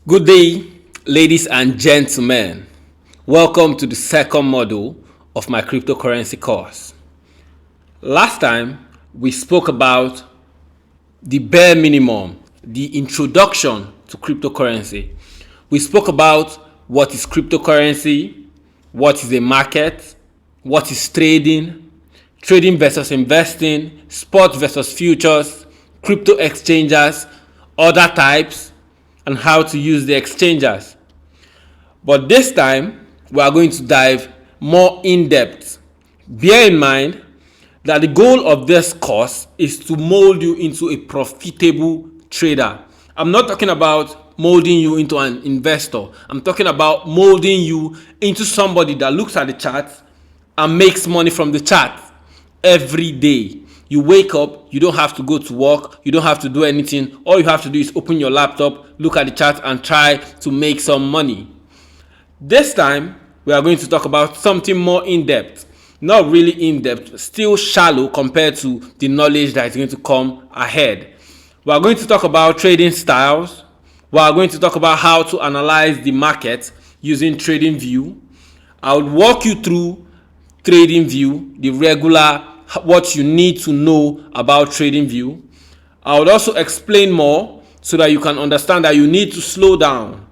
Good day, ladies and gentlemen. Welcome to the second module of my cryptocurrency course. Last time, we spoke about the bare minimum, the introduction to cryptocurrency. We spoke about what is cryptocurrency, what is a market, what is trading, trading versus investing, spot versus futures, crypto exchanges, other types, and how to use the exchanges. But this time, we are going to dive more in depth. Bear in mind that the goal of this course is to mold you into a profitable trader. I'm not talking about molding you into an investor. I'm talking about molding you into somebody that looks at the chart and makes money from the chart every day. You wake up, you don't have to go to work, you don't have to do anything. All you have to do is open your laptop, look at the chart, and try to make some money. This time, we are going to talk about something more in-depth. Not really in-depth, still shallow compared to the knowledge that is going to come ahead. We are going to talk about trading styles. We are going to talk about how to analyze the market using TradingView. I will walk you through TradingView, the regular, what you need to know about TradingView. I would also explain more so that you can understand that you need to slow down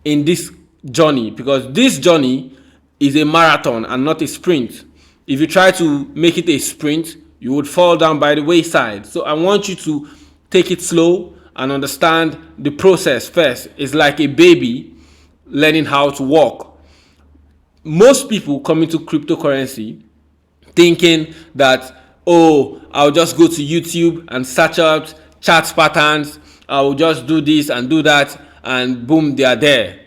in this journey, because this journey is a marathon and not a sprint. If you try to make it a sprint, you would fall down by the wayside. So I want you to take it slow and understand the process first. It's like a baby learning how to walk. Most people come into cryptocurrency thinking that, I'll just go to YouTube and search out chart patterns, I'll just do this and do that, and boom, they are there.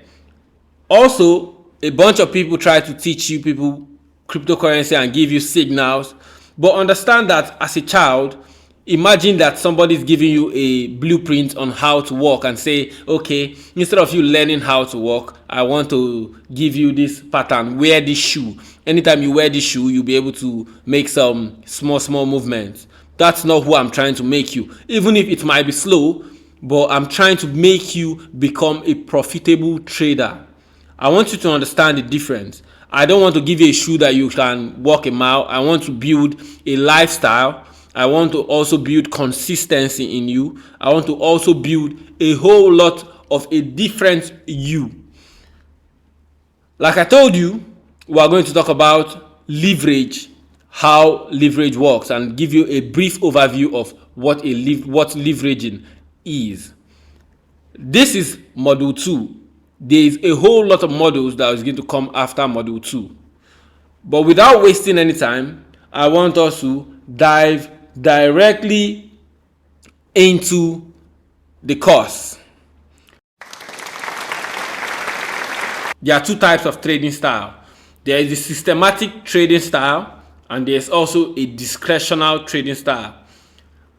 Also, a bunch of people try to teach you people cryptocurrency and give you signals, but understand that as a child, imagine that somebody is giving you a blueprint on how to walk and say, okay, instead of you learning how to walk, I want to give you this pattern, wear this shoe. Anytime you wear this shoe, you'll be able to make some small movements. That's not who I'm trying to make you. Even if it might be slow, but I'm trying to make you become a profitable trader. I want you to understand the difference. I don't want to give you a shoe that you can walk a mile. I want to build a lifestyle. I want to also build consistency in you. I want to also build a whole lot of a different you. Like I told you, we are going to talk about leverage, how leverage works, and give you a brief overview of what leveraging is. This is module 2. There is a whole lot of modules that is going to come after module 2. But without wasting any time, I want us to dive directly into the course. There are two types of trading style. There is the systematic trading style, and there is also a discretional trading style.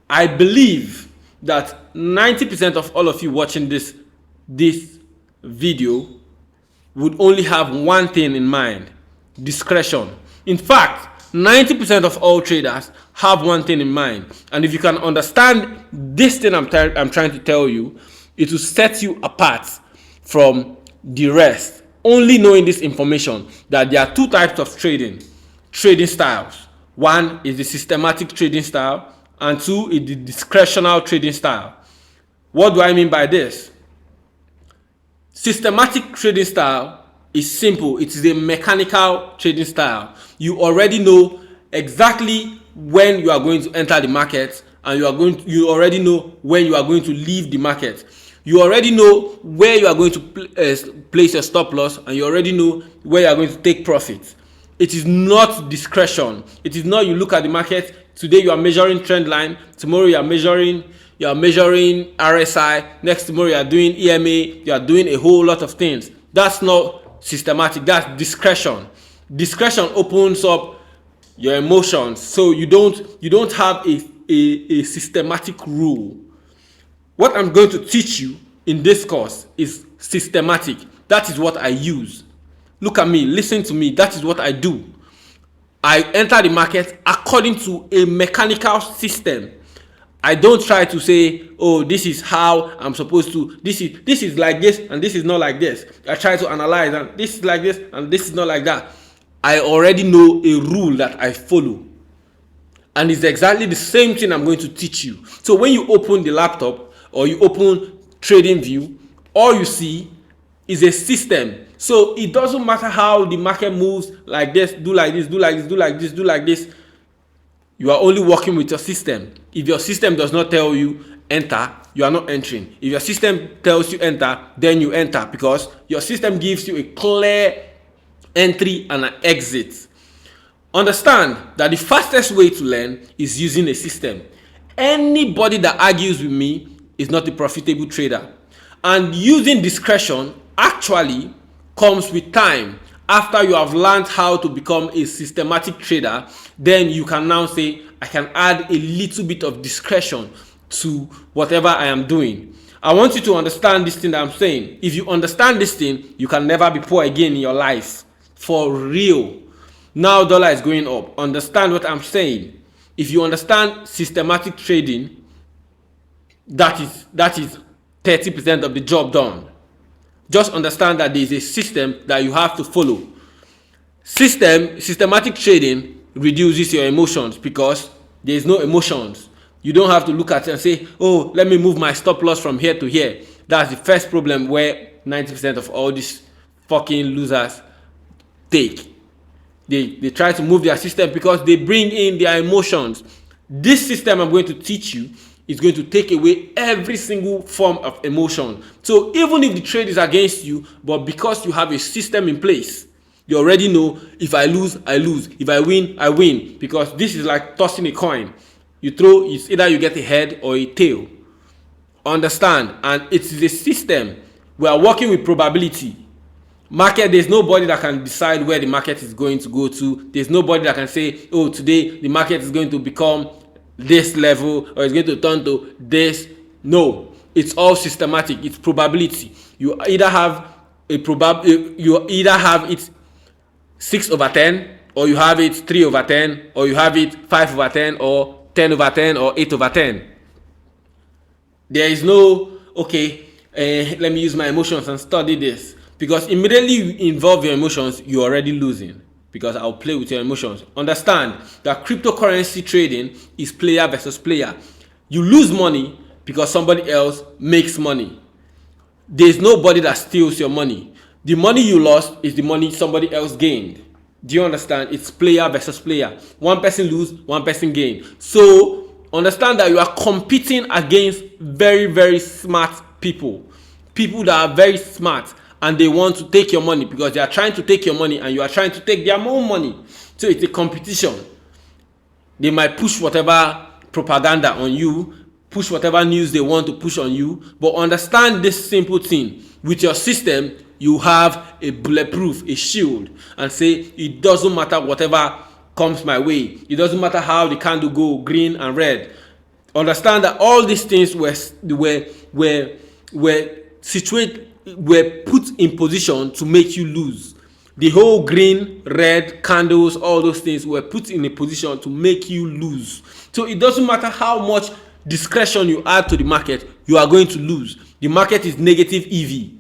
I believe that 90% of all of you watching this video would only have one thing in mind: discretion. In fact, 90% of all traders have one thing in mind, and if you can understand this thing I'm trying to tell you, it will set you apart from the rest. Only knowing this information, that there are two types of trading styles. One is the systematic trading style, and two is the discretional trading style. What do I mean by this? Systematic trading style is simple. It is a mechanical trading style. You already know exactly when you are going to enter the market, and you already know when you are going to leave the market. You already know where you are going to place your stop loss, and you already know where you are going to take profit. It is not discretion. It is not you look at the market, today you are measuring trend line, tomorrow you are measuring RSI, next tomorrow you are doing EMA, you are doing a whole lot of things. That's not systematic, that's discretion. Discretion opens up your emotions, so you don't have a systematic rule. What I'm going to teach you in this course is systematic. That is what I use. Look at me, listen to me, that is what I do. I enter the market according to a mechanical system. I don't try to say, oh, this is how I'm supposed to, this is like this and this is not like this. I try to analyze and this is like this and this is not like that. I already know a rule that I follow. And it's exactly the same thing I'm going to teach you. So when you open the laptop or you open TradingView, all you see is a system. So it doesn't matter how the market moves, like this, do like this, do like this, do like this, do like this. You are only working with your system. If your system does not tell you enter, you are not entering. If your system tells you enter, then you enter, because your system gives you a clear entry and an exit. Understand that the fastest way to learn is using a system. Anybody that argues with me is not a profitable trader. And using discretion actually comes with time. After you have learned how to become a systematic trader, then you can now say, I can add a little bit of discretion to whatever I am doing. I want you to understand this thing that I'm saying. If you understand this thing, you can never be poor again in your life. For real. Now dollar is going up. Understand what I'm saying. If you understand systematic trading, that is 30% of the job done. Just understand that there is a system that you have to follow. Systematic trading reduces your emotions because there is no emotions. You don't have to look at it and say, oh, let me move my stop loss from here to here. That's the first problem where 90% of all these fucking losers take. They try to move their system because they bring in their emotions. This system I'm going to teach you is going to take away every single form of emotion. So even if the trade is against you, but because you have a system in place, you already know, if I lose, I lose. If I win, I win. Because this is like tossing a coin. You throw, it's either you get a head or a tail. Understand? And it is a system. We are working with probability. Market, there's nobody that can decide where the market is going to go to. There's nobody that can say, oh, today the market is going to become this level or it's going to turn to this. No, it's all systematic. It's probability. You either have it 6/10, or you have it 3/10, or you have it 5/10, or 10/10, or 8/10. There is no, okay, let me use my emotions and study this. Because immediately you involve your emotions, you're already losing. Because I'll play with your emotions. Understand that cryptocurrency trading is player versus player. You lose money because somebody else makes money. There's nobody that steals your money. The money you lost is the money somebody else gained. Do you understand? It's player versus player. One person lose, one person gain. So understand that you are competing against very, very smart people. People that are very smart. And they want to take your money because they are trying to take your money and you are trying to take their own money. So it's a competition. They might push whatever propaganda on you, push whatever news they want to push on you, but understand this simple thing. With your system, you have a bulletproof, a shield, and say, it doesn't matter whatever comes my way. It doesn't matter how the candle go green and red. Understand that all these things were put in position to make you lose. The whole green, red candles, all those things were put in a position to make you lose. So it doesn't matter how much discretion you add to the market, you are going to lose. The market is negative EV.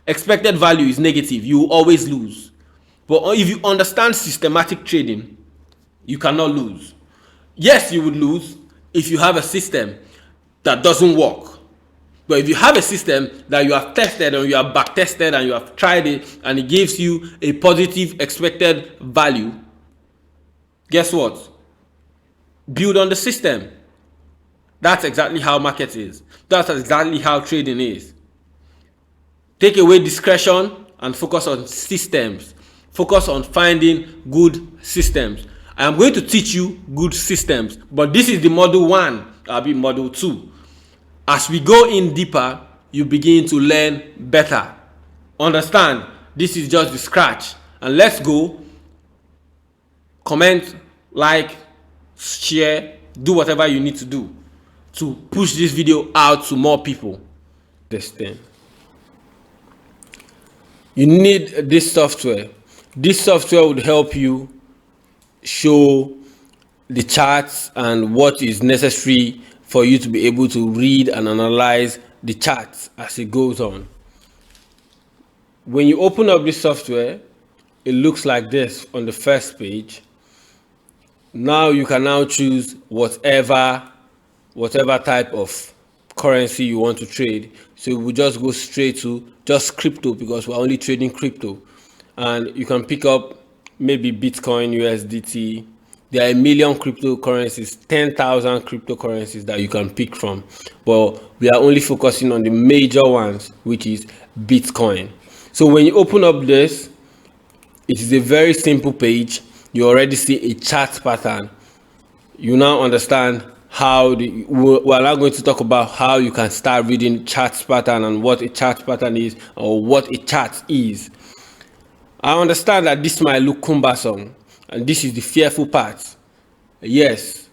Expected value is negative. You will always lose. But if you understand systematic trading, you cannot lose. Yes, you would lose if you have a system that doesn't work. But if you have a system that you have tested and you have back tested and you have tried it and it gives you a positive expected value, guess what? Build on the system. That's exactly how market is. That's exactly how trading is. Take away discretion and focus on systems. Focus on finding good systems. I am going to teach you good systems, but this is the model 1. I'll be model 2. As we go in deeper, you begin to learn better. Understand, this is just the scratch. And let's go. Comment, like, share, do whatever you need to do to push this video out to more people. This thing. You need this software. This software would help you show the charts and what is necessary for you to be able to read and analyze the charts as it goes on. When you open up this software, it looks like this on the first page. Now you can now choose whatever type of currency you want to trade. So we'll just go straight to just crypto, because we're only trading crypto. And you can pick up maybe Bitcoin, USDT. There are a million cryptocurrencies, 10,000 cryptocurrencies that you can pick from. But we are only focusing on the major ones, which is Bitcoin. So when you open up this, it is a very simple page. You already see a chart pattern. You now understand how we're now going to talk about how you can start reading chart pattern and what a chart pattern is, or what a chart is. I understand that this might look cumbersome, and this is the fearful part. Yes,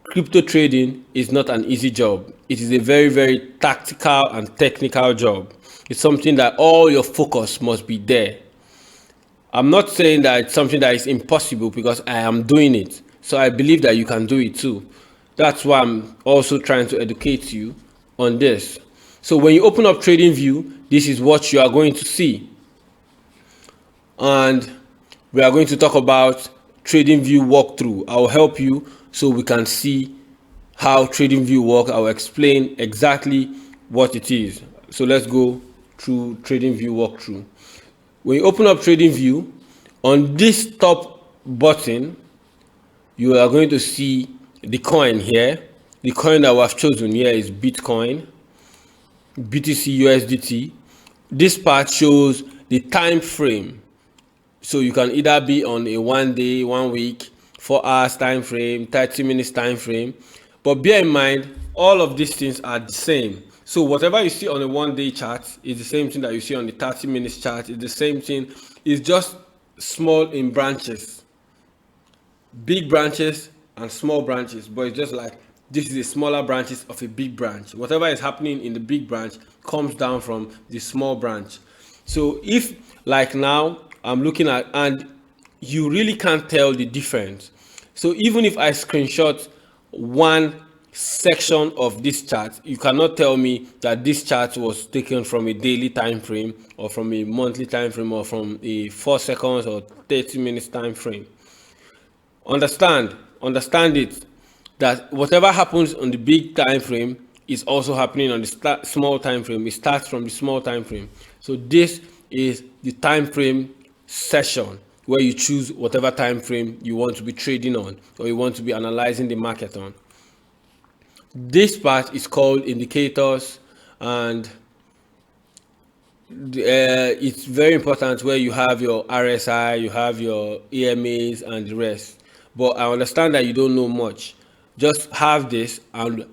crypto trading is not an easy job. It is a very, very tactical and technical job. It's something that all your focus must be there. I'm not saying that it's something that is impossible, because I am doing it. So I believe that you can do it too. That's why I'm also trying to educate you on this. So when you open up TradingView, this is what you are going to see. And we are going to talk about TradingView walkthrough. I will help you so we can see how TradingView works. I will explain exactly what it is. So let's go through TradingView walkthrough. When you open up TradingView, on this top button, you are going to see the coin here. The coin that we have chosen here is Bitcoin, BTC USDT. This part shows the time frame. So you can either be on a 1 day, 1 week, 4 hours time frame, 30 minutes time frame. But bear in mind, all of these things are the same. So whatever you see on a 1 day chart is the same thing that you see on the 30 minutes chart. It's the same thing. It's just small in branches, big branches and small branches. But it's just like this is the smaller branches of a big branch. Whatever is happening in the big branch comes down from the small branch. So if, like now, I'm looking at, and you really can't tell the difference. So even if I screenshot one section of this chart, you cannot tell me that this chart was taken from a daily time frame, or from a monthly time frame, or from a 4 seconds or 30 minutes time frame. Understand it, that whatever happens on the big time frame is also happening on the small time frame. It starts from the small time frame. So this is the time frame session, where you choose whatever time frame you want to be trading on, or you want to be analyzing the market on. This part is called indicators, and it's very important, where you have your RSI, you have your EMAs and the rest. But I understand that you don't know much. Just have this, and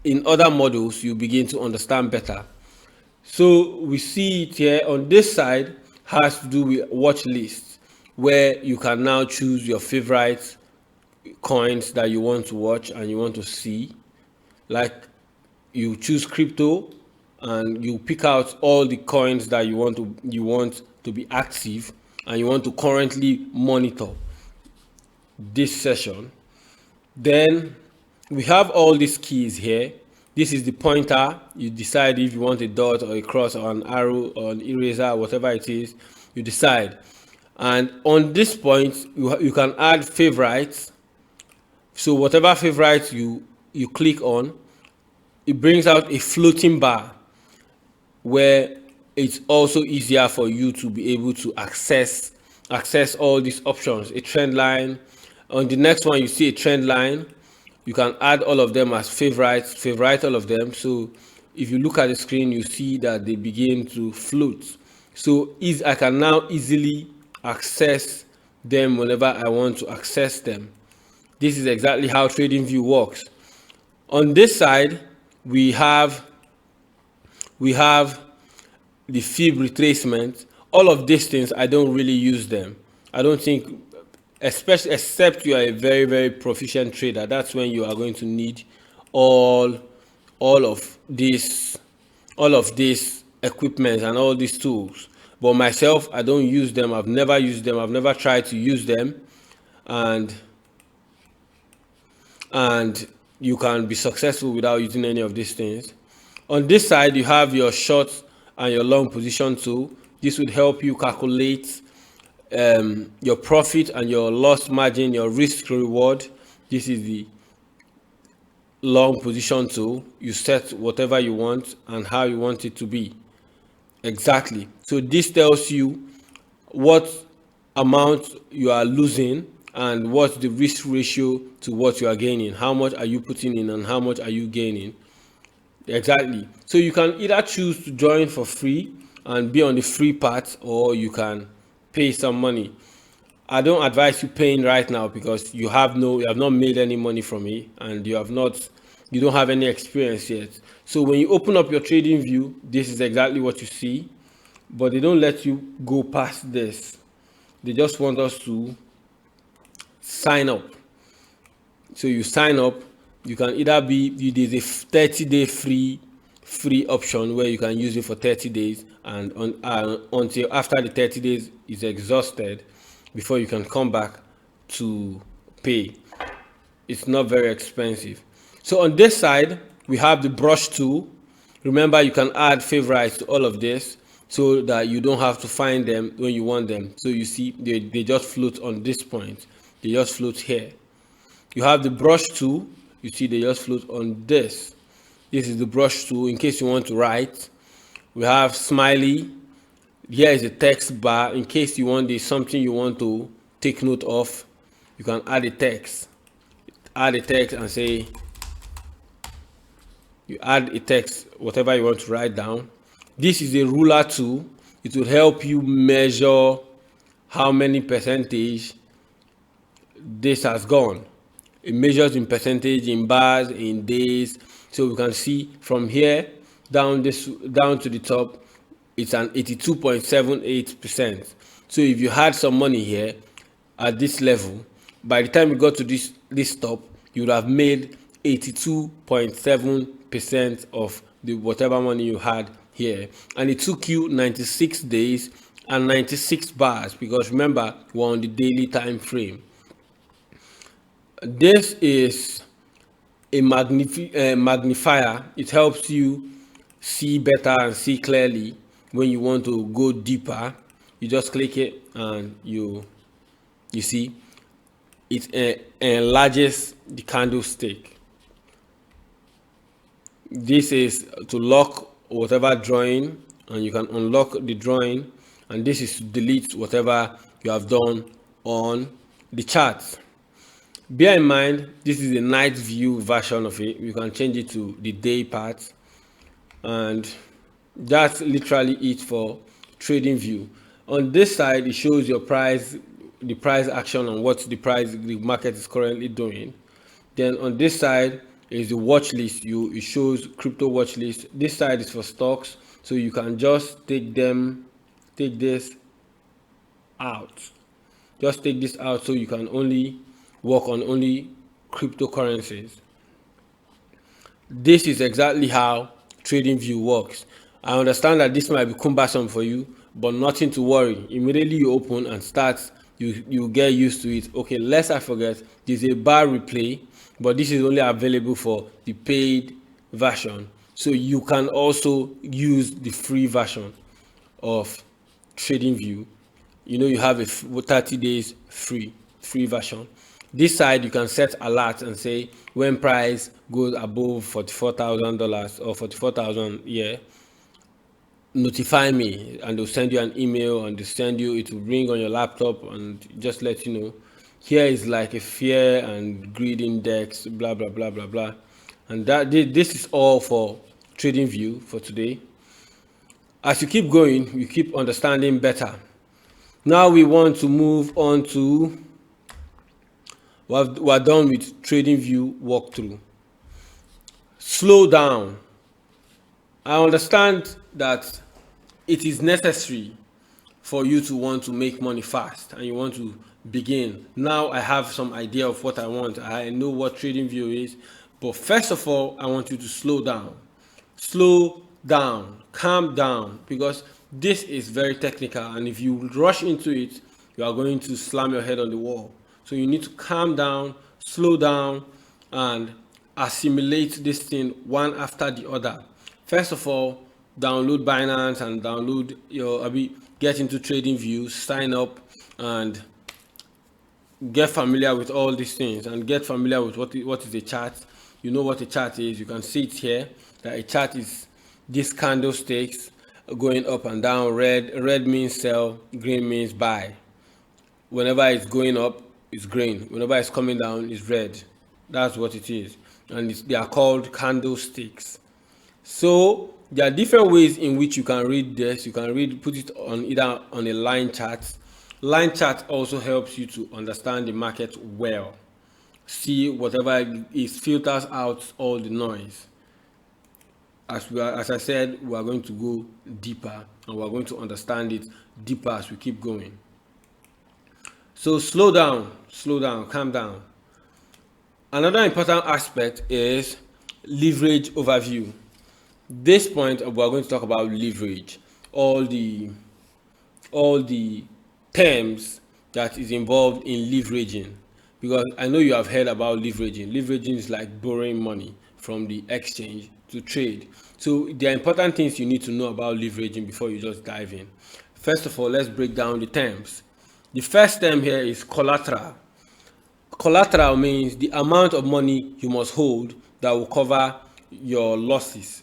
in other models you begin to understand better. So we see it here on this side, has to do with watch lists, where you can now choose your favorite coins that you want to watch and you want to see. Like, you choose crypto and you pick out all the coins that you want to be active, and you want to currently monitor this session. Then we have all these keys here. This is the pointer. You decide if you want a dot or a cross or an arrow or an eraser, whatever it is, you decide. And on this point, you can add favorites. So whatever favorites you click on, it brings out a floating bar, where it's also easier for you to be able to access all these options. A trend line. On the next one, you see a trend line. You can add all of them as favorites, favorite all of them. So if you look at the screen, you see that they begin to float. So I can now easily access them whenever I want to access them. This is exactly how TradingView works. On this side, we have the fib retracement. All of these things, I don't really use them. I don't think, especially except you are a very, very proficient trader. That's when you are going to need all of this equipment and all these tools. But myself, I don't use them. I've never used them. I've never tried to use them, and you can be successful without using any of these things. On this side, you have your short and your long position tool. This would help you calculate your profit and your loss margin, your risk reward. This is the long position tool. You set whatever you want and how you want it to be. Exactly. So this tells you what amount you are losing and what's the risk ratio to what you are gaining. How much are you putting in and how much are you gaining? Exactly. So you can either choose to join for free and be on the free part, or you can pay some money. I don't advise you paying right now because you have not made any money from it, and you don't have any experience yet. So when you open up your trading view, this is exactly what you see, but they don't let you go past this. They just want us to sign up. So you sign up. You can either there's a 30-day free option where you can use it for 30 days, and until after the 30 days is exhausted before you can come back to pay. It's not very expensive. So on this side, we have the brush tool. Remember, you can add favorites to all of this so that you don't have to find them when you want them. So you see, they just float on this point. They just float here. You have the brush tool. You see, they just float on this. This is the brush tool in case you want to write. We have smiley. Here is a text bar in case you want there's something you want to take note of. You can add a text. Add a text and say, you add a text, whatever you want to write down. This is a ruler tool. It will help you measure how many percentage this has gone. It measures in percentage, in bars, in days. So we can see from here down to the top, it's an 82.78%. So if you had some money here at this level, by the time you got to this top, you would have made 82.7% of the whatever money you had here. And it took you 96 days and 96 bars, because remember, we're on the daily time frame. This is a magnifier. It helps you see better and see clearly when you want to go deeper. You just click it and you see it enlarges the candlestick. This is to lock whatever drawing, and you can unlock the drawing, and this is to delete whatever you have done on the chart. Bear in mind, this is a night view version of it. You can change it to the day part, and that's literally it for TradingView. On this side, it shows your price, the price action, on what the market is currently doing. Then on this side is the watch list. It shows crypto watch list. This side is for stocks, so you can just take this out. Just take this out so you can only work on only cryptocurrencies. This is exactly how TradingView works. I understand that this might be cumbersome for you, but nothing to worry. Immediately you open and start, you get used to it. Okay, lest I forget, there's a bar replay, but this is only available for the paid version. So you can also use the free version of TradingView. You have a 30 days free version. This side, you can set alerts and say when price goes above $44,000 or 44,000, notify me, and they'll send you an email, and it will ring on your laptop and just let you know. Here is like a fear and greed index, blah blah blah blah blah, and this is all for TradingView for today. As you keep going, you keep understanding better. Now we want to move on to, we're done with TradingView walkthrough. Slow down. I understand that it is necessary for you to want to make money fast and you want to begin. Now I have some idea of what I want. I know what TradingView is, but first of all, I want you to slow down. Slow down, calm down, because this is very technical, and if you rush into it, you are going to slam your head on the wall. So you need to calm down, slow down, and assimilate this thing one after the other. First of all, download Binance and download get into TradingView, sign up, and get familiar with all these things and get familiar with what is a chart. You know what a chart is. You can see it here that a chart is these candlesticks going up and down. Red means sell, green means buy. Whenever it's going up, it's green. Whenever it's coming down, it's red. That's what it is. And they are called candlesticks. So there are different ways in which you can read this. You can put it on either on a line chart. Line chart also helps you to understand the market well. See whatever is filters out all the noise. As I said, we are going to go deeper and we are going to understand it deeper as we keep going. So slow down, calm down. Another important aspect is leverage overview. This point we are going to talk about leverage, all the terms that is involved in leveraging, because I know you have heard about leveraging. Leveraging is like borrowing money from the exchange to trade. So there are important things you need to know about leveraging before you just dive in. First of all, let's break down the terms. The first term here is collateral. Collateral means the amount of money you must hold that will cover your losses.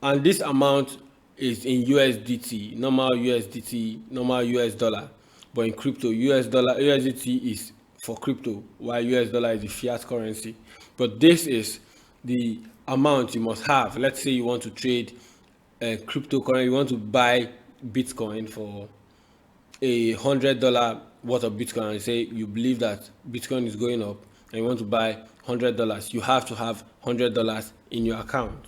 And this amount is in USDT, normal US dollar. But in crypto, USDT is for crypto, while US dollar is the fiat currency. But this is the amount you must have. Let's say you want to trade cryptocurrency, you want to buy Bitcoin for $100 worth of Bitcoin, and say you believe that Bitcoin is going up and you want to buy $100, you have to have $100 in your account.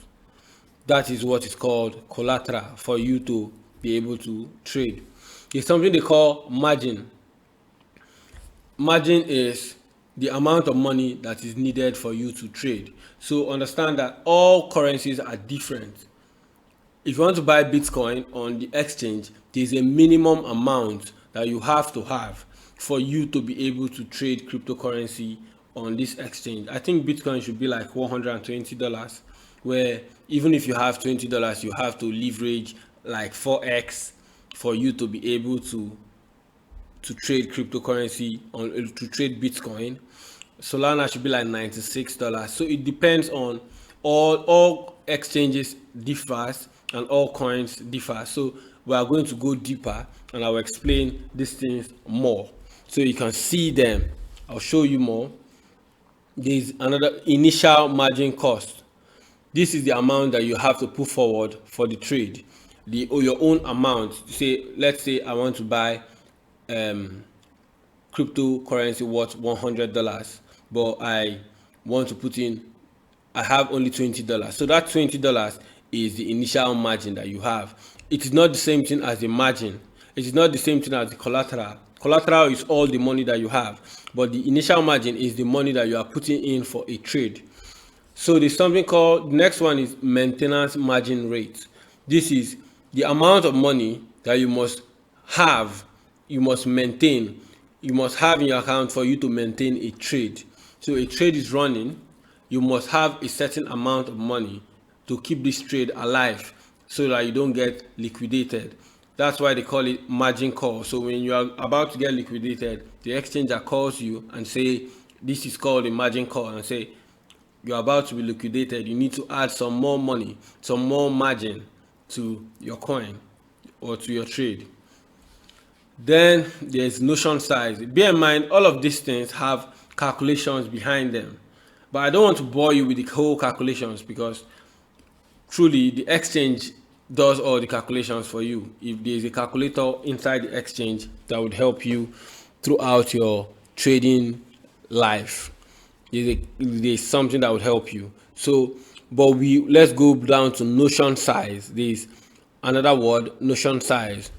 That is what is called collateral for you to be able to trade. It's something they call margin. Margin is the amount of money that is needed for you to trade. So understand that all currencies are different. If you want to buy Bitcoin on the exchange, there's a minimum amount that you have to have for you to be able to trade cryptocurrency on this exchange. I think Bitcoin should be like $120, where even if you have $20, you have to leverage like 4x for you to be able to trade cryptocurrency to trade Bitcoin. Solana should be like $96. So it depends on all exchanges differs and all coins differ. So we are going to go deeper and I will explain these things more so you can see them. I'll show you more. There's another initial margin cost. This is the amount that you have to put forward for the trade. Your own amount. Let's say I want to buy cryptocurrency worth $100, but I want to put in, I have only $20. So that $20 is the initial margin that you have. It is not the same thing as the margin. It is not the same thing as the collateral. Collateral is all the money that you have, but the initial margin is the money that you are putting in for a trade. So there's something called, the next one is maintenance margin rate. This is the amount of money that you must have, you must maintain, you must have in your account for you to maintain a trade. So a trade is running, you must have a certain amount of money to keep this trade alive so that you don't get liquidated. That's why they call it margin call. So when you are about to get liquidated, the exchanger calls you and say, this is called a margin call, and say, you're about to be liquidated, you need to add some more money, some more margin to your coin or to your trade. Then there's notion size. Bear in mind, all of these things have calculations behind them, but I don't want to bore you with the whole calculations because truly the exchange does all the calculations for you. If there's a calculator inside the exchange that would help you throughout your trading life, there's something that would help you. So but let's go down to notion size. There's another word, notion size.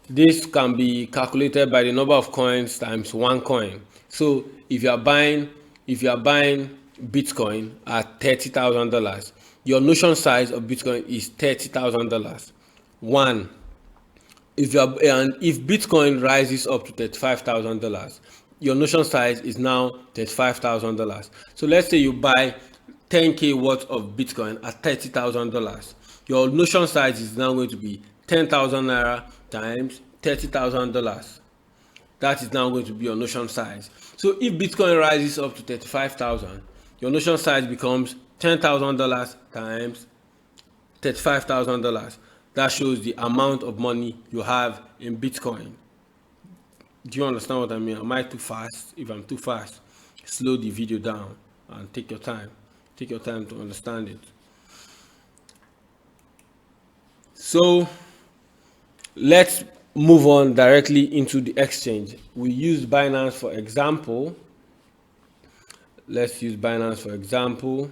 This can be calculated by the number of coins times one coin. So if you are buying Bitcoin at $30,000, your notion size of Bitcoin is $30,000. One. If Bitcoin rises up to $35,000, your notion size is now $35,000. So let's say you buy 10K worth of Bitcoin at $30,000. Your notion size is now going to be 10,000 naira times $30,000. That is now going to be your notion size. So if Bitcoin rises up to 35,000, your notion size becomes $10,000 times $35,000. That shows the amount of money you have in Bitcoin. Do you understand what I mean? Am I too fast? If I'm too fast, slow the video down and take your time. Take your time to understand it. So let's move on directly into the exchange. We use Binance for example. Let's use Binance for example.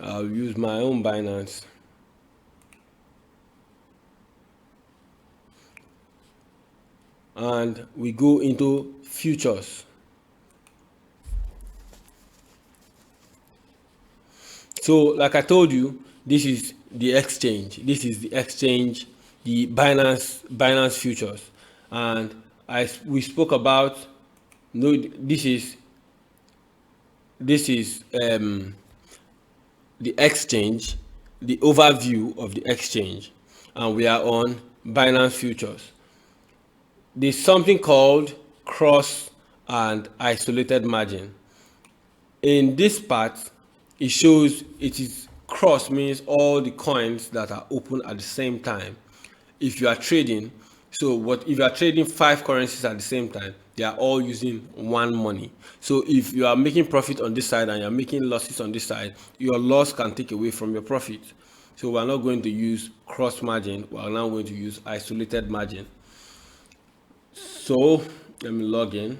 I'll use my own Binance. And we go into futures. So like I told you, this is the exchange. This is the exchange, the Binance futures. And we spoke about, no, this is the exchange, the overview of the exchange, and we are on Binance futures. There's something called cross and isolated margin. In this part, it shows it is cross means all the coins that are open at the same time. If you are trading, if you are trading 5 currencies at the same time, they are all using one money. So if you are making profit on this side and you're making losses on this side, your loss can take away from your profit. So we're not going to use cross margin, we're now going to use isolated margin. So let me log in.